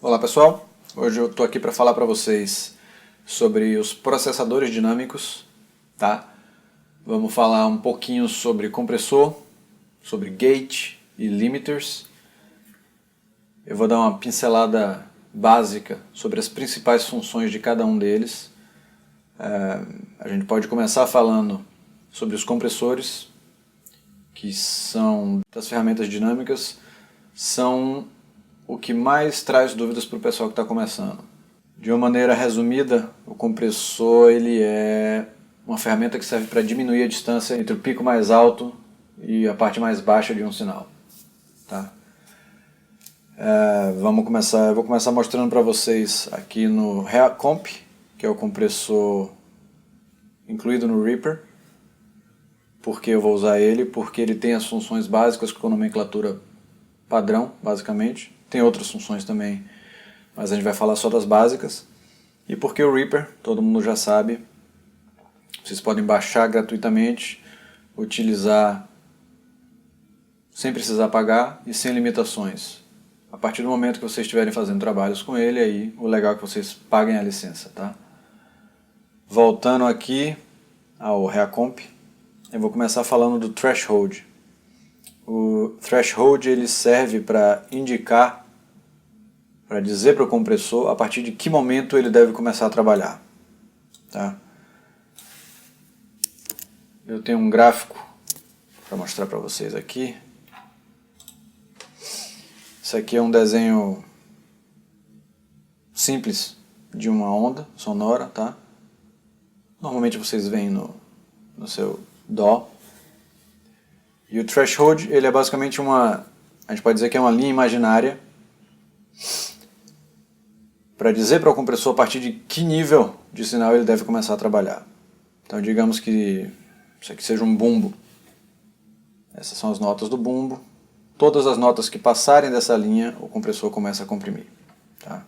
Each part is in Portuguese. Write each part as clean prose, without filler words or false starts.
Olá pessoal, hoje eu estou aqui para falar para vocês sobre os processadores dinâmicos, tá? Vamos falar um pouquinho sobre compressor, sobre gate e limiters. Eu vou dar uma pincelada básica sobre as principais funções de cada um deles. A gente pode começar falando sobre os compressores, que são das ferramentas dinâmicas, são o que mais traz dúvidas para o pessoal que está começando. De uma maneira resumida, o compressor ele é uma ferramenta que serve para diminuir a distância entre o pico mais alto e a parte mais baixa de um sinal. Tá? Eu vou começar mostrando para vocês aqui no Reacomp, que é o compressor incluído no Reaper. Por que eu vou usar ele? Porque ele tem as funções básicas com nomenclatura padrão, basicamente. Tem outras funções também, mas a gente vai falar só das básicas. E porque o Reaper, todo mundo já sabe, vocês podem baixar gratuitamente, utilizar sem precisar pagar e sem limitações. A partir do momento que vocês estiverem fazendo trabalhos com ele, aí o legal é que vocês paguem a licença, tá? Voltando aqui ao Reacomp, eu vou começar falando do threshold. O threshold ele serve para indicar, para dizer para o compressor a partir de que momento ele deve começar a trabalhar. Tá? Eu tenho um gráfico para mostrar para vocês aqui. Isso aqui é um desenho simples de uma onda sonora, tá? Normalmente vocês veem no seu DAW. E o threshold, ele é basicamente a gente pode dizer que é uma linha imaginária para dizer para o compressor a partir de que nível de sinal ele deve começar a trabalhar. Então digamos que isso aqui seja um bumbo. Essas são as notas do bumbo. Todas as notas que passarem dessa linha, o compressor começa a comprimir. Tá?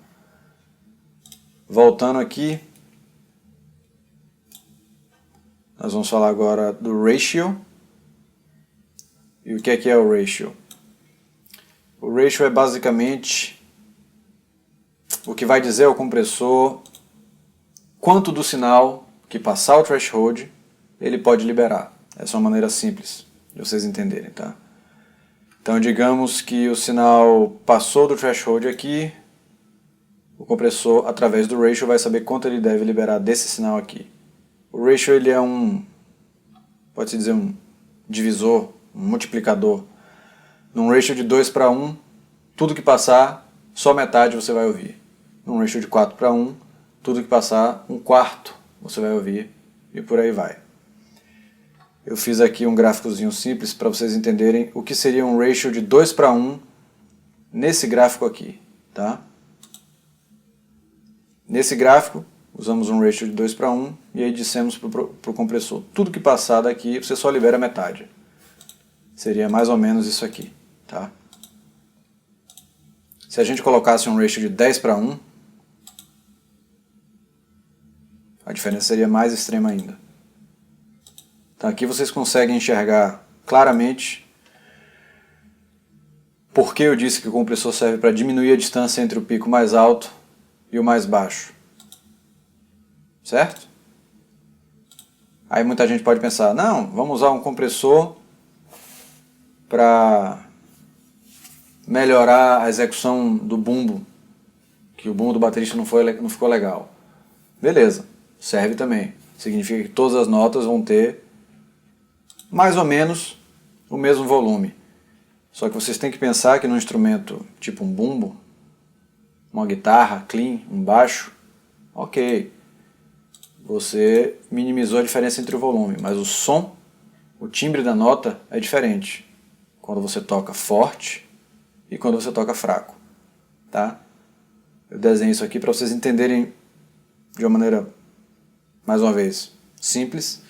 Voltando aqui, nós vamos falar agora do ratio. E o que é o ratio? O ratio é basicamente o que vai dizer ao compressor quanto do sinal que passar o threshold ele pode liberar. Essa é uma maneira simples de vocês entenderem, tá? Então digamos que o sinal passou do threshold aqui, o compressor através do ratio vai saber quanto ele deve liberar desse sinal aqui. O ratio ele é pode-se dizer um divisor, um multiplicador. Num ratio de 2 para 1, tudo que passar, só metade você vai ouvir. Num ratio de 4 para 1, tudo que passar, um quarto você vai ouvir, e por aí vai. Eu fiz aqui um gráficozinho simples para vocês entenderem o que seria um ratio de 2 para 1 nesse gráfico aqui. Tá? Nesse gráfico, usamos um ratio de 2 para 1 e aí dissemos para o compressor, tudo que passar daqui você só libera metade. Seria mais ou menos isso aqui. Tá? Se a gente colocasse um ratio de 10 para 1, a diferença seria mais extrema ainda. Então aqui vocês conseguem enxergar claramente por que eu disse que o compressor serve para diminuir a distância entre o pico mais alto e o mais baixo. Certo? Aí muita gente pode pensar, não, vamos usar um compressor para melhorar a execução do bumbo, que o bumbo do baterista não ficou legal. Beleza, serve também. Significa que todas as notas vão ter mais ou menos o mesmo volume. Só que vocês têm que pensar que num instrumento tipo um bumbo, uma guitarra clean, um baixo, ok, você minimizou a diferença entre o volume, mas o som, o timbre da nota é diferente quando você toca forte e quando você toca fraco. Tá? Eu desenho isso aqui para vocês entenderem de uma maneira, mais uma vez, simples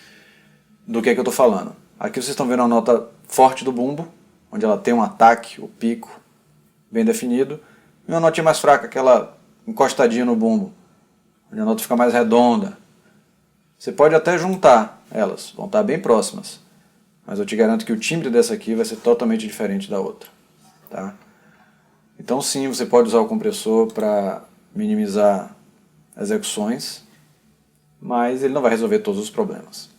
do que eu estou falando. Aqui vocês estão vendo a nota forte do bumbo, onde ela tem um ataque, o pico, bem definido, e uma notinha mais fraca, aquela encostadinha no bumbo, onde a nota fica mais redonda. Você pode até juntar elas, vão estar bem próximas, mas eu te garanto que o timbre dessa aqui vai ser totalmente diferente da outra. Tá? Então sim, você pode usar o compressor para minimizar execuções, mas ele não vai resolver todos os problemas.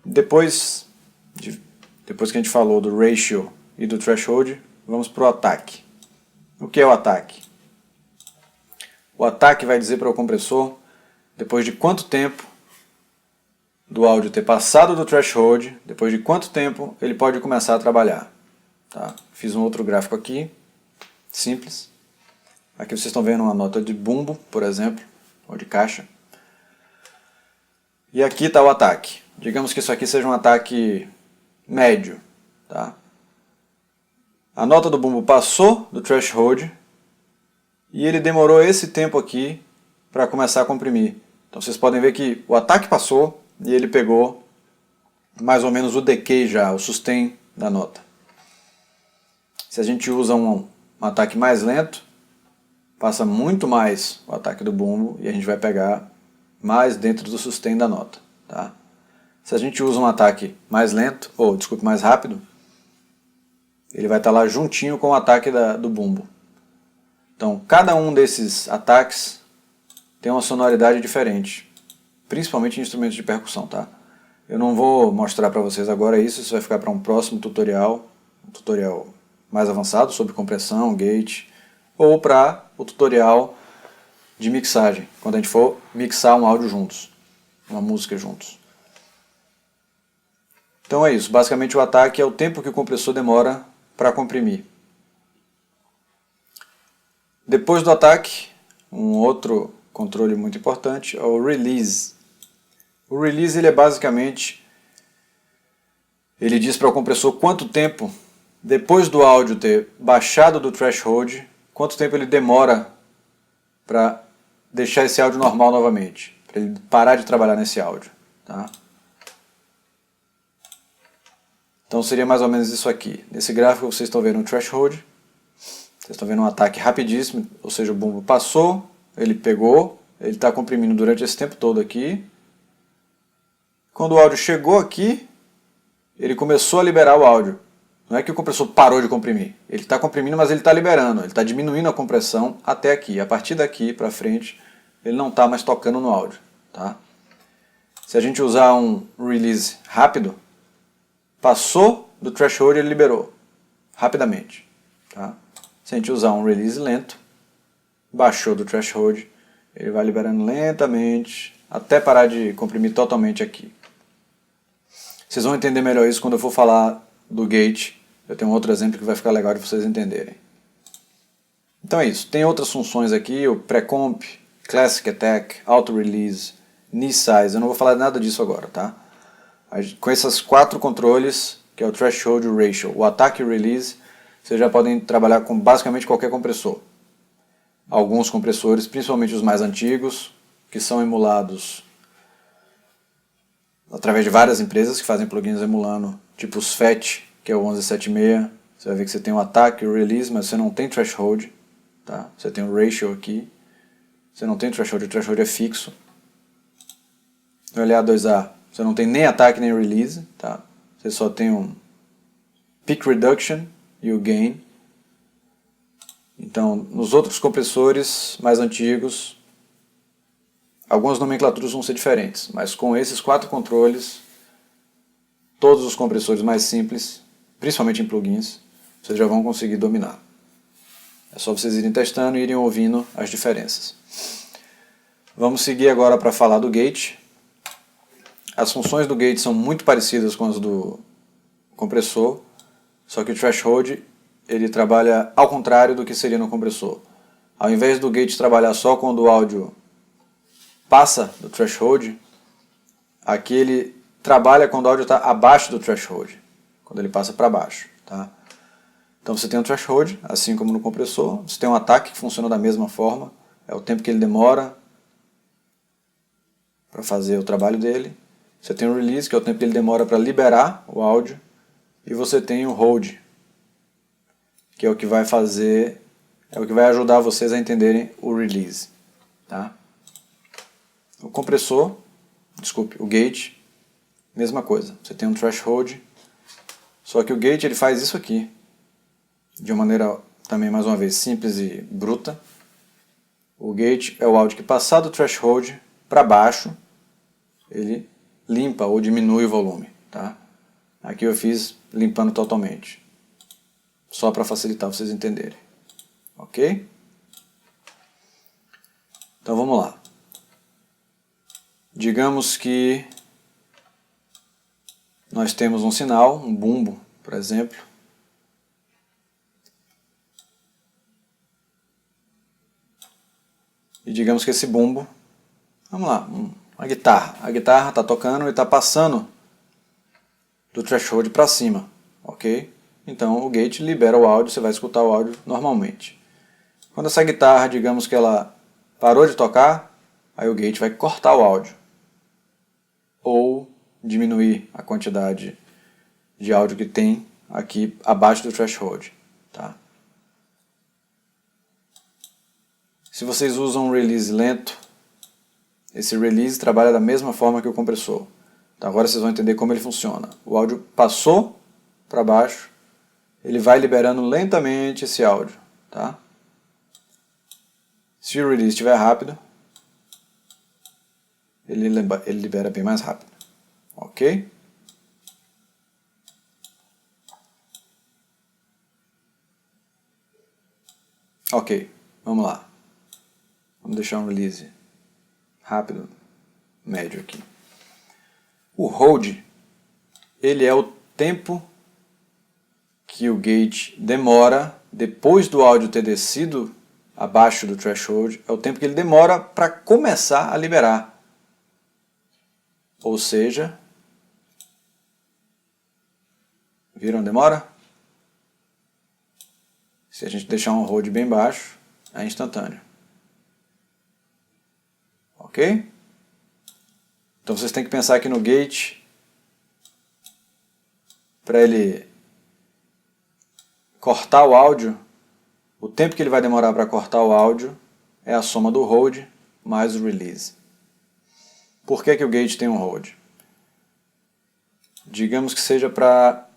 Depois que a gente falou do ratio e do threshold, vamos para o ataque. O que é o ataque? O ataque vai dizer para o compressor depois de quanto tempo do áudio ter passado do threshold, depois de quanto tempo ele pode começar a trabalhar. Tá? Fiz um outro gráfico aqui, simples. Aqui vocês estão vendo uma nota de bumbo, por exemplo, ou de caixa. E aqui está o ataque. Digamos que isso aqui seja um ataque médio. Tá? A nota do bumbo passou do threshold e ele demorou esse tempo aqui para começar a comprimir. Então vocês podem ver que o ataque passou e ele pegou mais ou menos o decay já, o sustain da nota. Se a gente usa um ataque mais lento, passa muito mais o ataque do bumbo e a gente vai pegar mais dentro do sustain da nota. Tá? Se a gente usa um ataque mais lento, ou desculpe, mais rápido, ele vai estar lá juntinho com o ataque do bumbo. Então, cada um desses ataques tem uma sonoridade diferente, principalmente em instrumentos de percussão. Tá? Eu não vou mostrar para vocês agora isso vai ficar para um próximo tutorial, um tutorial mais avançado sobre compressão, gate, ou para o tutorial de mixagem, quando a gente for mixar um áudio juntos, uma música juntos. Então é isso, basicamente o ataque é o tempo que o compressor demora para comprimir. Depois do ataque, um outro controle muito importante é o release. O release ele é basicamente, ele diz para o compressor quanto tempo, depois do áudio ter baixado do threshold, quanto tempo ele demora para deixar esse áudio normal novamente, para ele parar de trabalhar nesse áudio. Tá? Então seria mais ou menos isso aqui. Nesse gráfico vocês estão vendo o threshold, vocês estão vendo um ataque rapidíssimo, ou seja, o bumbo passou, ele pegou, ele está comprimindo durante esse tempo todo aqui. Quando o áudio chegou aqui, ele começou a liberar o áudio. Não é que o compressor parou de comprimir. Ele está comprimindo, mas ele está liberando. Ele está diminuindo a compressão até aqui. A partir daqui para frente, ele não está mais tocando no áudio. Tá? Se a gente usar um release rápido, passou do threshold, ele liberou. Rapidamente. Tá? Se a gente usar um release lento, baixou do threshold, ele vai liberando lentamente, até parar de comprimir totalmente aqui. Vocês vão entender melhor isso quando eu for falar do gate. Eu tenho um outro exemplo que vai ficar legal de vocês entenderem. Então é isso. Tem outras funções aqui, o Pre-Comp, Classic Attack, Auto Release, Knee Size. Eu não vou falar nada disso agora, tá? Com esses 4 controles, que é o Threshold e o Ratio, o Attack e o Release, vocês já podem trabalhar com basicamente qualquer compressor. Alguns compressores, principalmente os mais antigos, que são emulados através de várias empresas que fazem plugins emulando, tipo os FET, que é o 1176, você vai ver que você tem o Attack e o Release, mas você não tem Threshold, tá? Você tem o Ratio aqui, você não tem Threshold, o Threshold é fixo. No LA2A, você não tem nem Attack nem Release, tá? Você só tem um Peak Reduction e o Gain. Então, nos outros compressores mais antigos, algumas nomenclaturas vão ser diferentes, mas com esses 4 controles, todos os compressores mais simples, principalmente em plugins, vocês já vão conseguir dominar. É só vocês irem testando e irem ouvindo as diferenças. Vamos seguir agora para falar do gate. As funções do gate são muito parecidas com as do compressor, só que o threshold ele trabalha ao contrário do que seria no compressor. Ao invés do gate trabalhar só quando o áudio passa do threshold, aqui ele trabalha quando o áudio está abaixo do threshold, quando ele passa para baixo. Tá? Então você tem um threshold, assim como no compressor, você tem um ataque que funciona da mesma forma, é o tempo que ele demora para fazer o trabalho dele. Você tem o release, que é o tempo que ele demora para liberar o áudio, e você tem o hold, que é o que vai fazer, é o que vai ajudar vocês a entenderem o release. Tá? O compressor, o gate, mesma coisa. Você tem um threshold, só que o gate ele faz isso aqui. de uma maneira também, mais uma vez, simples e bruta. O gate é o áudio que, passar do threshold para baixo, ele limpa ou diminui o volume. Tá? Aqui eu fiz limpando totalmente, só para facilitar vocês entenderem. Ok? Então vamos lá. Digamos que nós temos um sinal, um bumbo, por exemplo. E digamos que esse bumbo, vamos lá, a guitarra está tocando e está passando do threshold para cima, ok? Então o gate libera o áudio, você vai escutar o áudio normalmente. Quando essa guitarra, digamos que ela parou de tocar, aí o gate vai cortar o áudio, ou diminuir a quantidade de áudio que tem aqui abaixo do threshold. Tá? Se vocês usam um release lento, esse release trabalha da mesma forma que o compressor. Então agora vocês vão entender como ele funciona. O áudio passou para baixo, ele vai liberando lentamente esse áudio. Tá? Se o release estiver rápido, ele libera bem mais rápido. Ok? Ok, vamos lá. Vamos deixar um release rápido, médio aqui. O hold, ele é o tempo que o gate demora, depois do áudio ter descido abaixo do threshold, é o tempo que ele demora para começar a liberar. Ou seja, viram a demora? Se a gente deixar um hold bem baixo, é instantâneo. Ok? Então vocês têm que pensar aqui no gate, para ele cortar o áudio, o tempo que ele vai demorar para cortar o áudio é a soma do hold mais o release. Por que o gate tem um hold? Digamos que seja para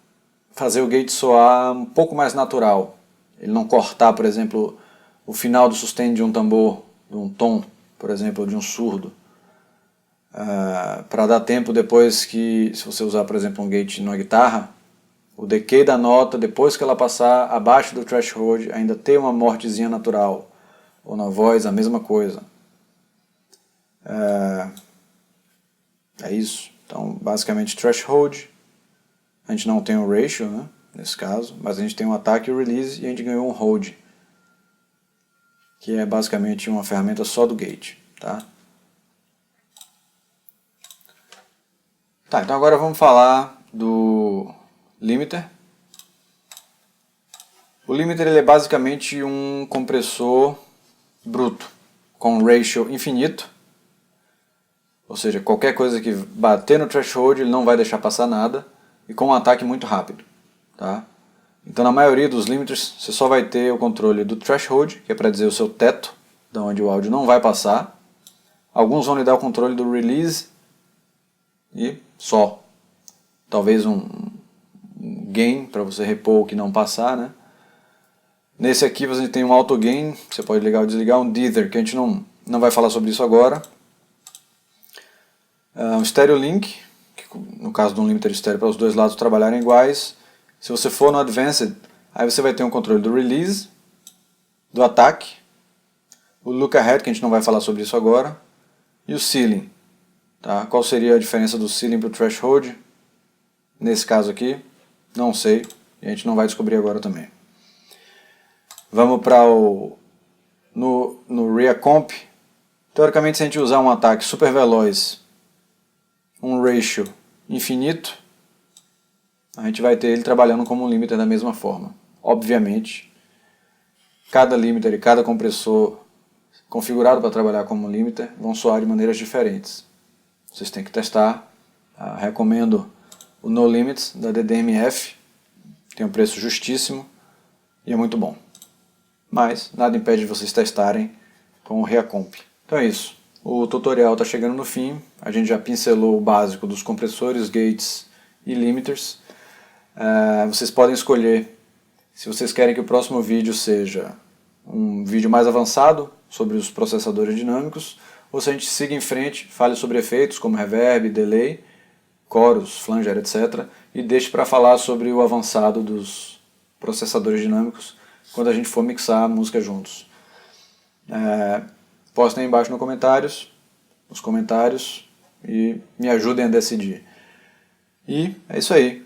fazer o gate soar um pouco mais natural. Ele não cortar, por exemplo, o final do sustain de um tambor, de um tom, por exemplo, de um surdo. Para dar tempo depois que, se você usar, por exemplo, um gate numa guitarra, o decay da nota, depois que ela passar abaixo do threshold, ainda ter uma mortezinha natural. Ou na voz, a mesma coisa. É isso. Então, basicamente, threshold. A gente não tem um ratio, né, nesse caso, mas a gente tem um ataque e o release e a gente ganhou um hold, que é basicamente uma ferramenta só do gate. Tá? Tá, então agora vamos falar do limiter. O limiter ele é basicamente um compressor bruto, com um ratio infinito, ou seja, qualquer coisa que bater no threshold ele não vai deixar passar nada, e com um ataque muito rápido. Tá? Então na maioria dos limiters você só vai ter o controle do threshold, que é para dizer o seu teto, de onde o áudio não vai passar. Alguns vão lhe dar o controle do release e só. Talvez um gain para você repor o que não passar. Né? Nesse aqui você tem um auto gain, você pode ligar ou desligar, um dither, que a gente não vai falar sobre isso agora. Um stereo link, que no caso de um limiter estéreo para os dois lados trabalharem iguais. Se você for no advanced, aí você vai ter um controle do release, do ataque, o look ahead, que a gente não vai falar sobre isso agora, e o ceiling. Tá? Qual seria a diferença do ceiling para o threshold? Nesse caso aqui, não sei, e a gente não vai descobrir agora também. Vamos para no rear comp. Teoricamente, se a gente usar um ataque super veloz, um ratio infinito, a gente vai ter ele trabalhando como um limiter da mesma forma. Obviamente, cada limiter e cada compressor configurado para trabalhar como limiter vão soar de maneiras diferentes. Vocês têm que testar. Recomendo o No Limits da DDMF, tem um preço justíssimo e é muito bom. Mas nada impede de vocês testarem com o Reacomp. Então é isso. O tutorial está chegando no fim. A gente já pincelou o básico dos compressores, gates e limiters. Vocês podem escolher Se vocês querem que o próximo vídeo seja um vídeo mais avançado sobre os processadores dinâmicos, ou se a gente siga em frente, fale sobre efeitos como reverb, delay, chorus, flanger, etc. E deixe para falar sobre o avançado dos processadores dinâmicos quando a gente for mixar a música juntos. Postem aí embaixo nos comentários e me ajudem a decidir. E é isso aí.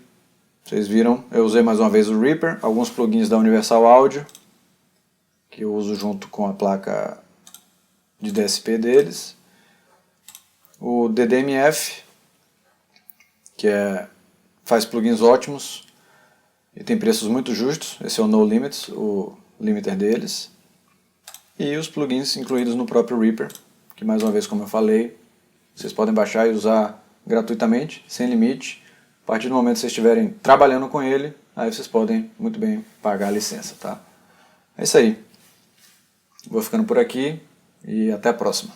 Vocês viram, eu usei mais uma vez o Reaper, alguns plugins da Universal Audio, que eu uso junto com a placa de DSP deles. O DDMF, que faz plugins ótimos e tem preços muito justos. Esse é o No Limits, o limiter deles. E os plugins incluídos no próprio Reaper, que mais uma vez, como eu falei, vocês podem baixar e usar gratuitamente, sem limite. A partir do momento que vocês estiverem trabalhando com ele, aí vocês podem muito bem pagar a licença, tá? É isso aí. Vou ficando por aqui e até a próxima.